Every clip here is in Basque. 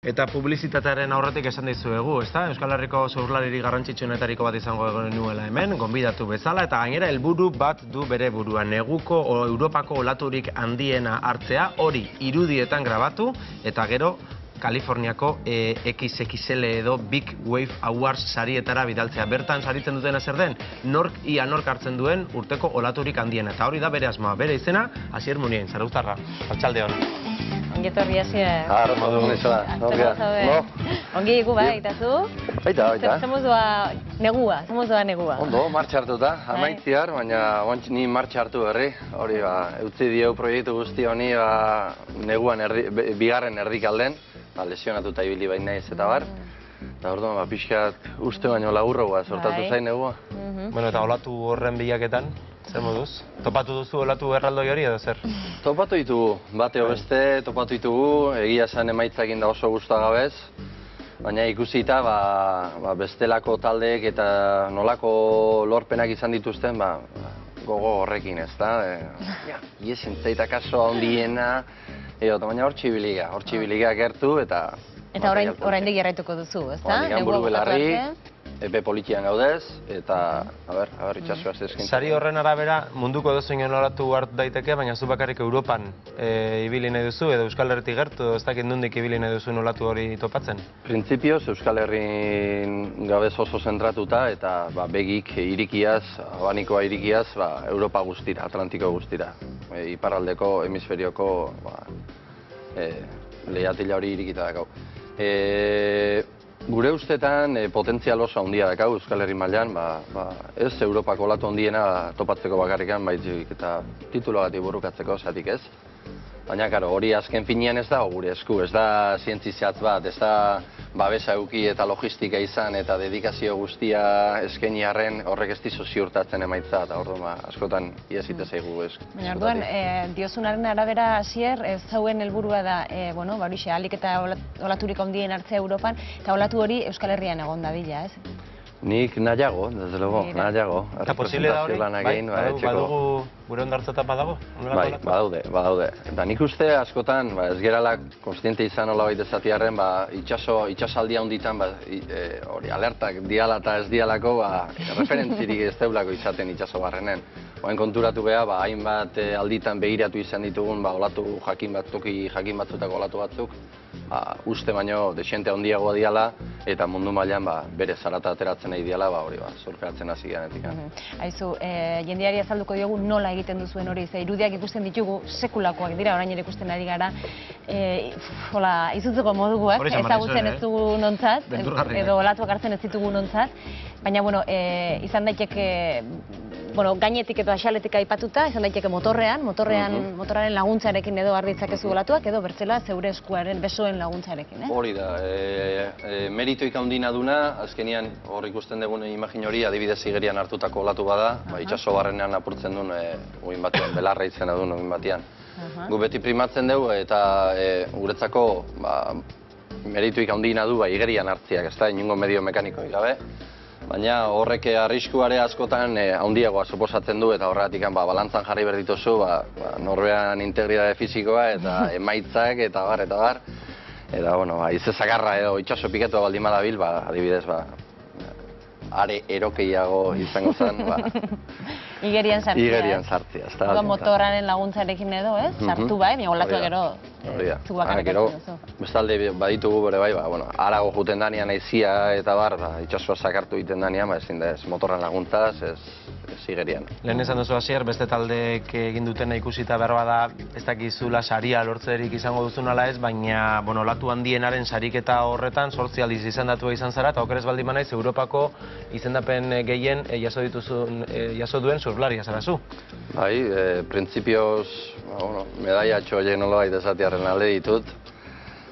Eta publizitatearen aurretik esan dizuegu, ezta? Euskal Herriko surflaririk garrantzitsuenetariko bat izango nuela hemen, gonbidatu bezala, eta gainera helburu bat du bere burua. Neguko o Europako olaturik handiena hartzea, hori irudietan grabatu, eta gero Kaliforniako XXL edo Big Wave Awards sarietara bidaltzea. Bertan saritzen dutena zer den, ia nork hartzen duen urteko olaturik handiena. Eta hori da bere asmoa, bere izena, Asier Munien, Zarauztarra. Arratsaldeon. Ongi etorri Asier. Modu nezela. Ongi iku bai, eta zu? Baita. Zemuz doa negua. Ondo, martxa hartuta, amaitziar, baina ni martxa hartu berri. Hori eutzi dieu proiektu guzti honi neguan bigarren erdikalden. Lesionatuta ibili baina naiz eta bar. Eta orduan, pixkat uste baino laburroa sortatu zain negua. Bueno, eta olatu horren bilaketan, zer moduz? Topatu duzu olatu erraldoi hori edo zer? Topatu ditugu, bateo beste, topatu ditugu, egia esan emaitzakin da oso gustagabez. Baina ikusita, bestelako taldeek eta nolako lorpenak izan dituzten, gogo horrekin ez da. Iezin zaita kaso handiena, baina hor txibiliga gertu eta... Eta oraindik jarraituko duzu, ez da? Oraindik buru belarri, epe politian gaudez, eta, itxasua zeskin. Sari horren arabera, munduko edozein olatu hart daiteke, baina zu bakarrik Europan ibili nahi duzu, edo Euskal Herritik gertu, ez dakit nondik ibili nahi duzu olatu hori topatzen? Printzipioz, Euskal Herrin gabez oso zentratuta, eta begik irikiaz, abanikoa irikiaz, Europa guztira, Atlantiko guztira. Iparraldeko, hemisferioko lehiatila hori irikita dakau. Gure ustetan potentzial oso handia dakau Euskal Herri mailan, ez Europako olatu handiena topatzeko bakarrikan, baizik eta tituloagatik burrukatzeko, zatik ez. Baina, hori azken finean ez da gure esku, ez da zientzi zehatz bat, ez da babesa eduki eta logistika izan eta dedikazio guztia eskaini arren horrek ez dizu ziurtatzen emaitza, eta orduan askotan iezite zaigu esku. Baina orduan, diozunaren arabera Asier, ez zauen helburua da, horixe, ahalik eta olaturik handien hartzea Europan, eta olatu hori Euskal Herrian egon dadila, ez? Nik nahiago, desde luego, nahiago. Eta posible da hori? Badugu gure ondartzatan badago? Bai, badaude. Eta nik uste askotan, ez gerala konstiente izan hola baita zatiarren, itxasaldia honditan, alertak diala eta ez dialako, referentzirik ez deulako izaten itxaso barrenen. Oain konturatu beha, hainbat alditan begiratu izan ditugun, olatu jakin batzutako olatu batzuk, uste baino desiente handiagoa diala, eta mundu mailan bere zarata ateratzen nahi diala, surfeatzen hasi genetik. Aizu, jendeari azalduko diogu nola egiten duzuen hori, ze irudiak ikusten ditugu, sekulakoak dira, orain ere ikusten ari gara, izutzeko moduguak, ezagutzen ez dugu nontzat, edo olatuak hartzen ez ditugu nontzat, baina, izan daiteke, gainetik edo axaletik aipatuta, izan daiteke motorrean laguntzarekin edo arditzakezu olatuak, edo bertzela zeure eskuaren besoen laguntzarekin. Hori da, meritoik handina duna, azkenian hor ikusten dugun imagin hori, adibidez igerian hartutako olatu bada, itxaso barrenean apurtzen duen, uin batean, belarra izena duen uin batean. Gu beti primatzen dugu eta guretzako meritoik handina du igerian hartziak, ez da, inungo medio mekanikoik gabe. Baina horrek arriskuare askotan handiagoa suposatzen du eta horregatik balantzan jarri behar dituzu norbean integridade fisikoa eta emaitzak eta bar. Eta, ize zagarra edo itxaso piketua baldin badabil, adibidez, are erokeiago izango zen, igerian sartzea. Motorraren laguntzarekin edo, ez? Sartu baina olatuak gero zubakarrik duzu. Bestalde baditugu bere bai, arago juten danean aizia eta bar, itxasua sakartu egiten danean, ezin da ez motorran laguntzaz, ez igerian. Lehen esan duzu Asier, beste taldeek egin dutena ikusita berba da, ez dakizula saria lortzerik izango duzun ala ez, baina olatu handienaren sariketa horretan, 8 aldiz izendatua izan zara, eta okerez baldin banaiz, Europako izendapen gehien jaso duen surflaria zara zu. Bai, printzipioz, medaia txoien nola baita esatiarren alde ditut.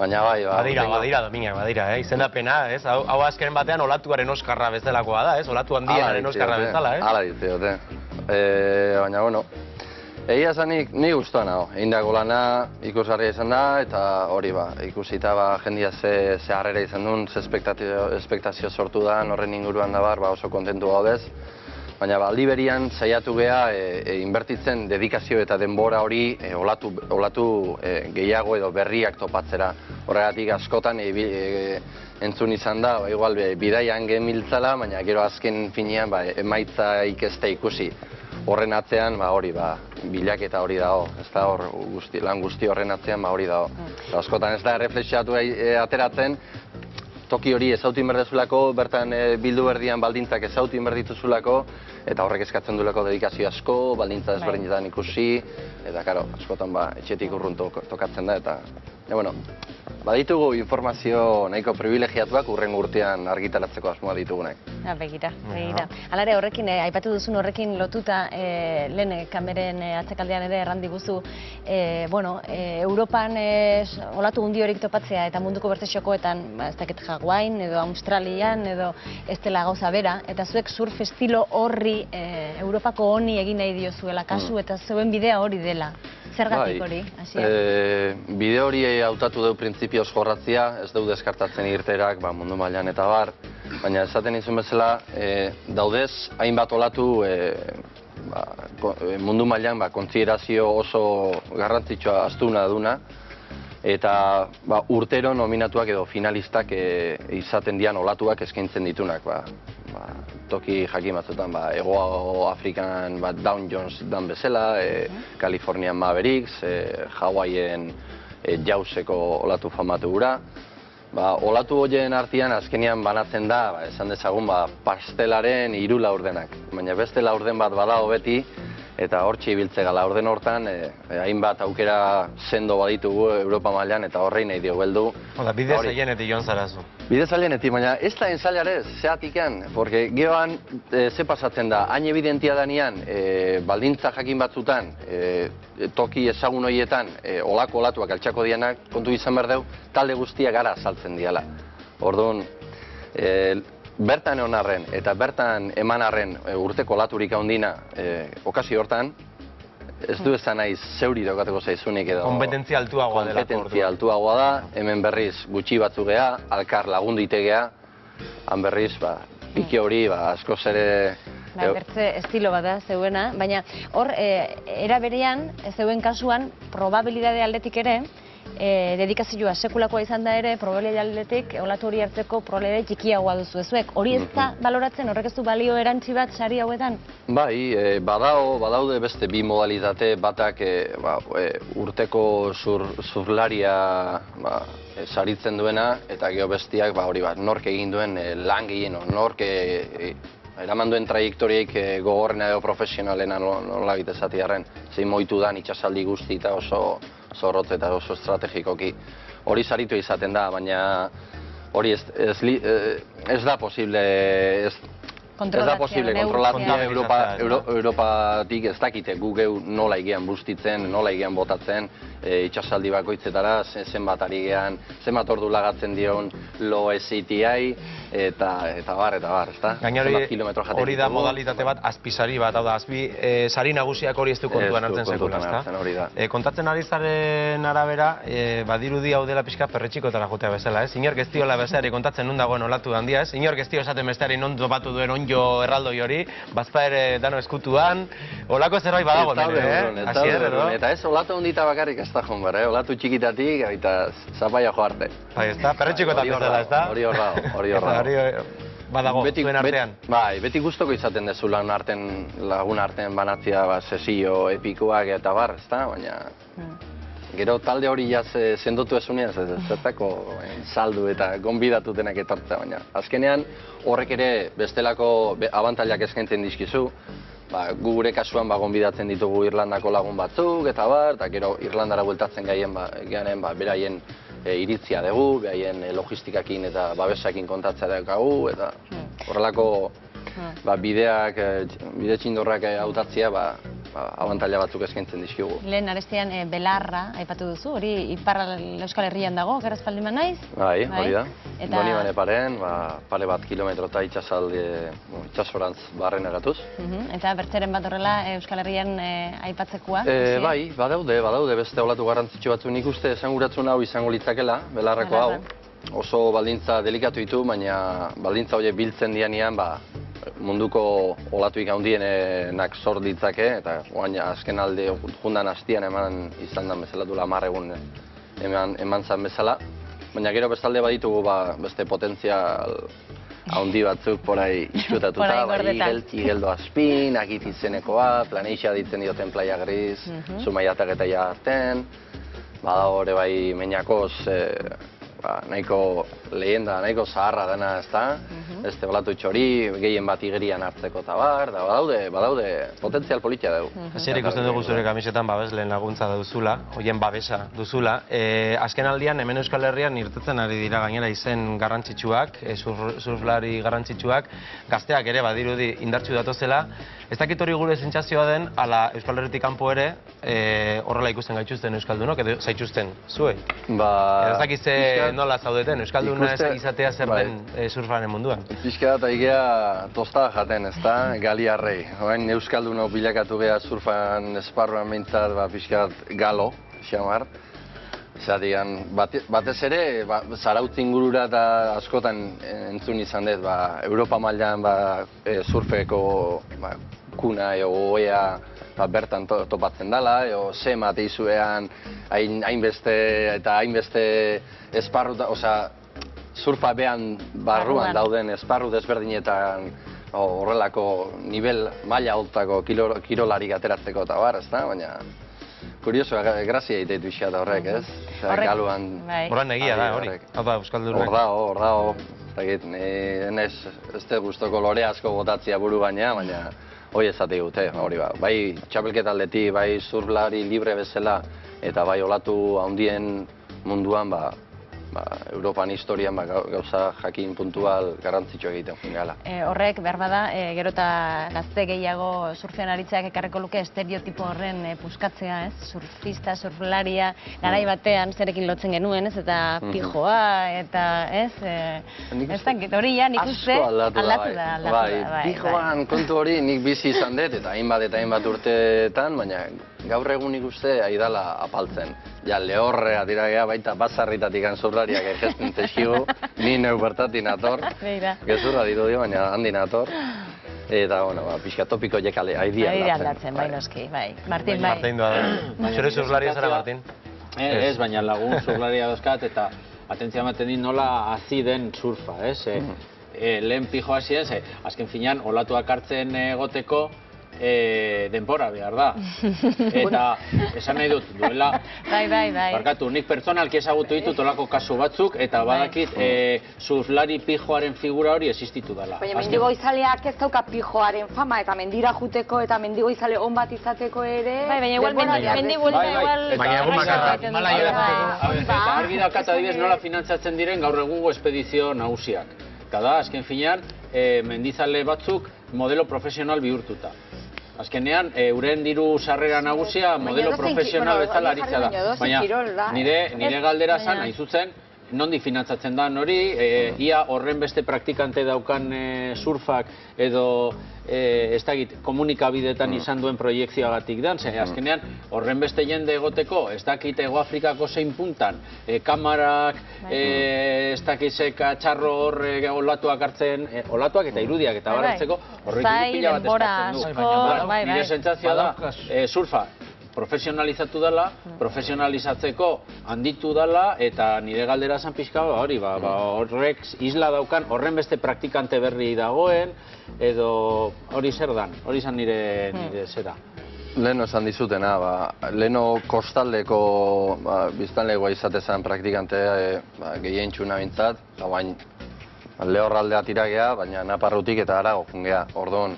Baina bai, badira, Dominak, izendapena, ez? Hau azkeren batean olatuaren oskarra bezalakoa da, ez? Olatu handienaren oskarra bezala, ez? Hala diziote. Baina, egia zanik, ni guztuan hau. Eindako lana ikusgarria izan da, eta hori ikusita jendia ze harrera izan duen, ze espektazio sortu da, horren inguruan da bar, oso kontentu gaudez. baina aldi berian saiatu geha inbertitzen dedikazio eta denbora hori olatu gehiago edo berriak topatzera. Horregatik askotan entzun izan da, igual bidaian genbiltzala, baina gero azken finean emaitzaik ez da ikusi. Horren atzean hori bilaketa hori dago, ez da hor lan guzti horren atzean hori dago. Askotan ez da reflexiatu ateratzen, toki hori ezautu inberdezulako, bertan bildu berdian baldintzak ezautu inberdituzulako, eta horrek eskatzen duelako dedikazio asko, baldintza ezberdinetan ikusi, eta karo, askotan etxetik urrun tokatzen da, eta baditugu informazio nahiko privilegiatuak urren urtean argitaratzeko asmoa ditugunak. Begira. Hala ere, horrekin, aipatu duzun horrekin lotuta, lehen kameren atzekaldean ere erran diguzu, Europan olatu hundi horik topatzea eta munduko beste xokoetan, ez dakit Hawain edo Australian edo ez dela gauza bera, eta zuek surf estilo horri Europako honi egin nahi diozuela kasu eta zeuen bidea hori dela. Zergatik hori? Bide hori hautatu dugu printzipioz jorratzia, ez dugu deskartatzen irterak mundu mailan eta bar, baina esaten izun bezala daudez hainbat olatu mundu mailan kontsiderazio oso garrantzitsua astuna duna, eta urtero nominatuak edo finalistak izaten dian olatuak eskaintzen ditunak. Toki jakin batzutan, Hego Afrikan Dow Jones dan bezala, Californian Mavericks, Hawaien jauzeko olatu famatu gura. Olatu horien artean azkenean banatzen da, esan dezagun, pastelaren 3 laurdenak. Baina beste laurden bat badago beti, eta hortxe ibiltzega laurden hortan, hainbat aukera sendo baditugu Europa mailan eta horrein nahi diogu heldu. Bide zailenetik joan zarazu. Bide zailenetik, baina ez da ensailarez, zeatikan, porque geoan ze pasatzen da, hain evidentia danean, baldintza jakin batzutan, toki ezagun horietan, olako olatuak altxako dianak, kontu izan behar dugu, talde guztiak gara saltzen diala. Orduan, bertan egon arren eta bertan eman arren urteko olaturik handina okazio hortan, ez du esan nahi zeuri daukateko zaizunik edo... Kompetentzia altuagoa dela. Kompetentzia altuagoa da, hemen berriz gutxi batzu geha, alkar lagundu itegea, han berriz, piki hori, askoz ere... Bertze estilo bat da zeuena, baina hor, era berean, zeuen kasuan, probabilidade aldetik ere, dedikazioa sekulakoa izan da ere, probabilidade aldetik, olatu hori hartzeko probabilidade txikiagoa duzu ezuek. Hori ez da baloratzen, horrek ez du balio erantzi bat sari hauetan? Badaude beste bi modalitate, batak urteko zurlaria saritzen duena, eta gero bestiak nork egin duen lan gehien, nork eraman duen trajektoriek gogorrena edo profesionalena nola egitezatiarren, zein moitu dan itxasaldi guzti eta oso zorrotz eta oso estrategikoki. Hori saritu izaten da, baina hori ez da posible kontrolatzea Europatik ez dakite gu geu nola egean bustitzen, nola egean botatzen, itxasaldi bakoitzetara, zenbat ari gehan, zenbat ordu lagatzen dion lo SITI, eta bar, ezta? Gaina hori da modalitate bat, azpisari bat, hau da, sari nagusiak hori ez du kontuan hartzen sekula, ezta? Kontatzen ari zaren arabera, badirudi hau dela pixka perretxikotara jotea bezala, ez? Inork ez diola besteari kontatzen nun dagoen olatu handia, ez? Inork ez dio esaten besteari non topatu duen onjo erraldoi hori, bazpa ere dano eskutuan, olako zerbait badago hemen, Eta ez olatu handita bakarrik ez da joan behar, olatu txikitatik, eta zapaia jo arte. Ez da, perretxikotan bezala, ez da? Hori horra. Badago, zuen artean. Beti guztoko izaten dezu lagun artean banatzia sesio epikoak eta bar, ez da? Baina gero talde hori jaz sendotu ezunean, zertako saldu eta gonbidatu denak etortzea, baina azkenean horrek ere bestelako abantailak eskaintzen dizkizu. Gu gure kasuan gonbidatzen ditugu Irlandako lagun batzuk eta bar, eta gero Irlandara bueltatzen gainen beraien iritzia dugu, beraien logistikakin eta babesakin kontatzea daukagu, eta horrelako bideak, bide txindorrak hautatzea abantaila batzuk eskaintzen dizkigu. Lehen arestian belarra aipatu duzu, hori Ipar Euskal Herrian dago, gerrazpaldiman naiz? Bai, hori da. Donibane paren, pare bat kilometro eta itxasorantz barren eratuz. Eta bertzeren bat horrela Euskal Herrian aipatzekoa? Bai, badaude beste olatu garrantzitsu batzu, nik uste esanguratzen hau izango litzakela, belarrako hau. Oso baldintza delikatu ditu, baina baldintza horiek biltzen dianean, munduko olatuik handienak sor ditzake, eta azken alde jundan hastian eman izan da bezala, duela 10 egun eman zan bezala. Baina gero bestalde baditugu beste potentzial handi batzuk porai izkutatuta, Igeldo Azpin, Agit izenekoa, Planeixa ditzen dioten Playa Gris, Zumaiatak eta Jarten, bada hori bai Meñakoz, nahiko lehenda, nahiko zaharra dena, ez da? Beste olatu txori, gehien bat igerian hartzeko eta bar, da badaude potentzial politia dugu. Zer ikusten dugu zure kamisetan babesleen laguntza duzula, hoien babesa duzula. Azken aldian, hemen Euskal Herrian irtetzen ari dira gainera izen garrantzitsuak, surflari garrantzitsuak, gazteak ere badirudi indartsu datozela. Ez dakit hori gure sentsazioa den, ala Euskal Herritik kanpo ere, horrela ikusten gaituzten euskaldunok, edo zaituzten zuei? Ez dakit nola zaudeten, euskalduna izatea zer den surfaren munduan? Pixka bat aigea tostada jaten, ez da, galiarrei. Oain euskaldunok bilakatu geha surfan esparruan behintzat, pixka bat galo, xamar. Zatigan, batez ere, Zarautz ingurura eta askotan entzun izan dut, Europa mailan surfeko kuna eo goea bertan topatzen dela, eo sema teizuean hainbeste esparru, surfa behan barruan dauden esparru desberdinetan horrelako nivel maila altako kirolarik ateratzeko eta bar, ez da, baina kurioso, grazia egiteitu isat horrek, ez? Galuan... Horren egia da, hori. Hau da, Euskaldunak. Hor dago. Ez te guztoko lore asko botatzia buru baina hori ezate dute, hori ba. Bai txapelketa aldetik, bai surflari libre bezala, eta bai olatu handien munduan, Europan historian gauza jakin puntual garrantzitsu egiten jungala. Horrek, behar bada, gero eta gazte gehiago surfean aritzeak ekarreko luke estereotipo horren puskatzea, ez? Surfista, surflaria, garai batean zerekin lotzen genuen, ez? Eta pijoa, eta ez? Ez dakit, hori ja nik uste aldatu da. Bai, pijoan kontu hori nik bizi izan dut, eta hainbat urteetan, baina gaur egun nik uste aidala apaltzen. Ja, lehorrea dira geha, baita bazarritatik surflariak egesten teskigu, ni neu bertatik nator, gezurra ditu dio, baina handi nator. Eta, bueno, pixka topiko jekale, aidia aldatzen. Bai, noski, bai. Martin, bai. Martin doa da. Zure surflaria zara, Martin? Ez, baina lagun surflaria dauzkat, eta atentzia ematen dit nola hazi den surfa, ez? Lehen pijo hasi ez, azken finean, olatuak hartzen egoteko, denbora behar da. Eta esan nahi dut, duela... Bai. Barkatu, nik pertsonalki ezagutu ditut olako kasu batzuk, eta badakit surflari pijoaren figura hori existitu dela. Baina mendigoizaleak ez dauka pijoaren fama, eta mendira juteko eta mendigoizale on bat izateko ere... Bai, baina igual mendibuelta igual... Baina egun bakarra, mala jodateko. Eta argi daukat adibidez nola finantzatzen diren gaur egungo espedizio nagusiak. Eta da, azken finean, mendizale batzuk modelo profesional bihurtuta. Azkenean, euren diru sarrera nagusia modelo profesional bezala aritza da. Baina nire galdera zan, hain zuzen, nondi finantzatzen da hori, ia horren beste praktikante daukan surfak edo ez dakit komunikabidetan izan duen proiekzioagatik dan, azkenean horren beste jende egoteko, ez dakit Ego Afrikako zein puntan, kamarak, ez dakit zeka txarro hor olatuak hartzen, olatuak eta irudiak eta baratzeko, horrek pila bat eskatzen du. Nire sentsazioa da, surfa profesionalizatu dela, profesionalizatzeko handitu dela, eta nire galdera zan pixka hori, horrek isla daukan, horren beste praktikante berri dagoen, edo hori zer dan, hori zan nire zera. Leheno esan dizutena, leheno kostaldeko biztanlegoa izatezan praktikante gehien txuna bintzat, eta bain lehorraldea tiragea, baina Naparrutik eta Arago jungea, orduan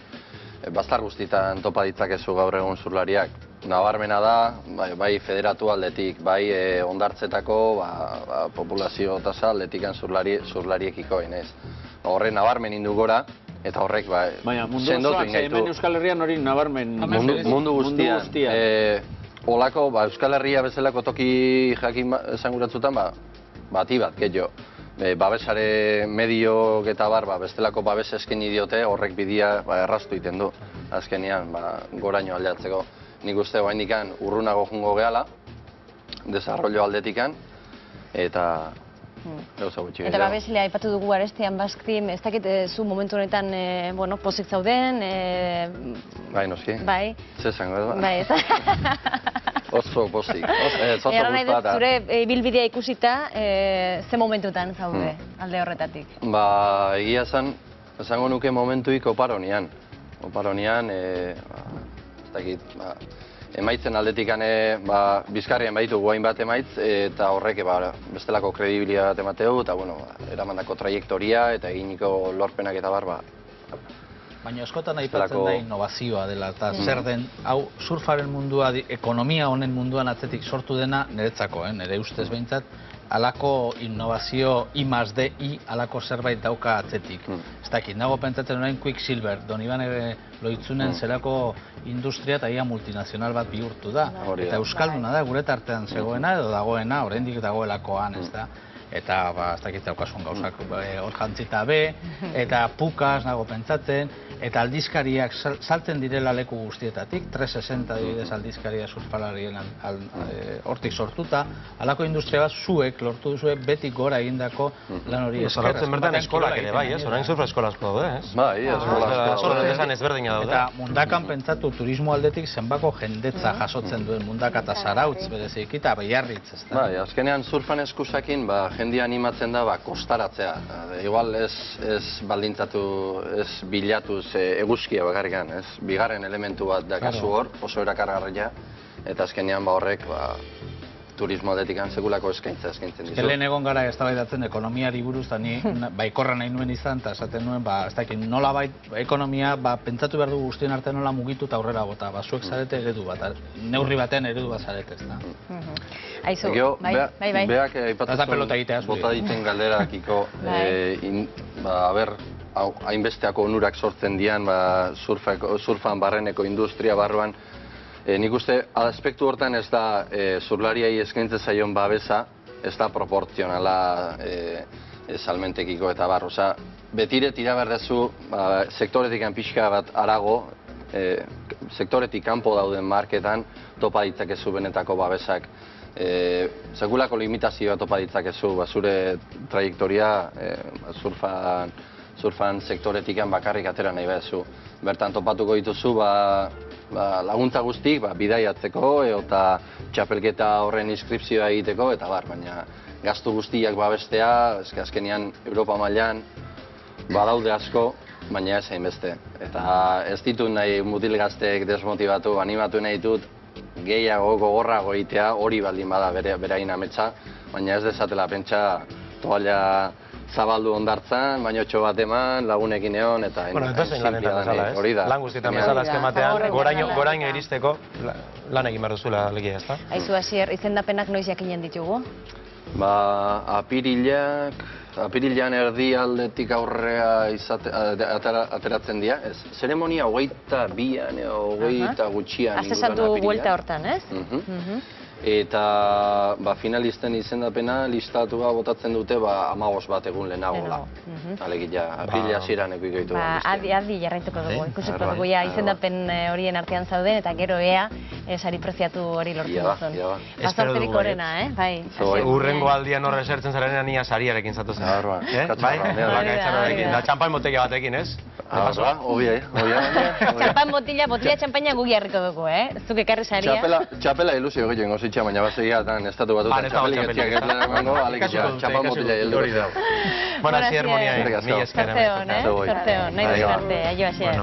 bazar guztitan topa ditzakezu gaur egun surflariak. Nabarmena da, bai federatu aldetik, bai ondartzetako populazio tasa aldetikan surflariekiko inez. Horrek nabarmen indu gora, eta horrek sendotu ingaitu. Hemen Euskal Herrian hori nabarmen... Mundu guztian. Olako, Euskal Herria bezalako toki jakin esanguratzutan, bati bat, gehiago. Babesare mediok eta bar, bestelako babes eskeni diote, horrek bidia erraztu iten du. Azkenean, goraino aldeatzeko. Nik uste oraindikan urrunago jungo gehala, desarrollo aldetikan, eta Gauza gutxi Eta babeslea aipatu dugu Arestian Basque Team, ez dakit zu momentu honetan, pozik zauden, Bai, noski. bai. Zezango edo. Bai, ez. Oso pozik. Oso Eran nahi dut, guztua zure ibilbidea ikusita, ze momentutan zaude alde horretatik? Ba, egia esango nuke momentuik Oparonean. Oparonean, ez dakit, emaitzen aldetik bizkarrien baditu guain bat emaitz, eta horrek bestelako kredibilia bat emateu, eta eramandako trajektoria eta eginiko lorpenak eta bar, Baina askotan aipatzen da innovazioa dela, eta zer den, hau surfaren mundua, ekonomia honen munduan atzetik sortu dena niretzako, nire ustez behintzat, halako innovazio I+D, halako zerbait dauka atzetik. Ez dakit, nago pentsatzen orain Quicksilver, Donibane Loitzunen zelako industria eta ia multinazional bat bihurtu da. Eta euskalduna da, gure tartean zegoena edo dagoena, oraindik dagoelakoan, ez da. Eta, ez dakit daukasun gauzak, hor jantzita be, eta pukas nago pentsatzen, eta aldizkariak saltzen direla leku guztietatik, 360 adibidez aldizkaria surfalarien hortik sortuta, halako industria bat zuek lortu duzue beti gora egindako lan hori esker. Zarautzen bertan eskolak ere, bai, ez? Orain surfa eskola asko daude, ez? Bai, eskolak esan ezberdina daude. Eta mundakan pentsatu turismo aldetik zenbako jendetza jasotzen duen mundaka eta Zarautz berezik eta Biarritz, ez da? Bai, azkenean surfan eskusakin jendia animatzen da kostaratzea. Igual ez baldintzatu, ez bilatuz eguzkia bakarrikan, ez? Bigarren elementu bat da kasu hor, oso erakargarria, eta azkenean horrek turismo aldetikan sekulako eskaintzen dizu. Lehen egon gara eztabaidatzen ekonomiari buruz, eta ni baikorra nahi nuen izan, eta esaten nuen, ez dakit, nola ekonomia, pentsatu behar dugu guztien arte nola mugitu eta aurrera bota, zuek zarete eredu bat, neurri baten eredu bat zarete, ez da. Aizu, bai. Beak aipatzen bota diten galderakiko, hainbesteako onurak sortzen dian surfan barreneko industria barruan. Nik uste, aspektu hortan ez da surlariai eskaintzen zaion babesa, ez da proportzionala salmentekiko eta bar. Betire tira berdezu sektoretik pixka bat arago, sektoretik kanpo dauden marketan topa ditzakezu benetako babesak. Sekulako limitazioa topa ditzakezu, zure trajektoria surfan sektoretik bakarrik atera nahi behazu. Bertan topatuko dituzu laguntza guztik bidaiatzeko eta txapelketa horren inskripzioa egiteko eta baina gastu guztiak babestea, azkenean Europa mailan badaude asko, baina ez hainbeste. Eta ez ditut nahi mutil gazteek desmotibatu, animatu nahi ditut gehiago gogorrago egitea, hori baldin bada berain ametsa, baina ez dezatela pentsa toalla zabaldu ondartzan, bainotxo bat eman, lagunekin egon, eta hori da. Lan guztietan bezala azken batean, goraino iristeko lan egin behar duzula legia, ez da? Aizu, Asier, izendapenak noiz jakinen ditugu? Apirilean erdi aldetik aurrea ateratzen dira. Zeremonia 22an, 20 gutxian. Azte santu buelta hortan, ez? Eta finalisten izendapena listatua botatzen dute 15 bat egun lehenago. Alegia, apirila hasieran ekuiko ditu. Adi jarraituko dugu, ikusiko dugu izendapen horien artean zauden, eta gero ea sari preziatu hori lortu duzun. Pasarterik horrena, bai. Urrengo aldian horre esertzen zarenean ia sariarekin zatu zen. Da txampan botella batekin, ez? Txampan botella txampaina gugi harriko dugu, zuk ekarri saria. Txapela ilusio egiten gozitxa, baina bazegia estatu batutan txapelik etxiak ertela emango, txampan botella hildu. Bueno, Asier Moniain, mila esker. Zorteon, nahi duzun arte, aio Asier.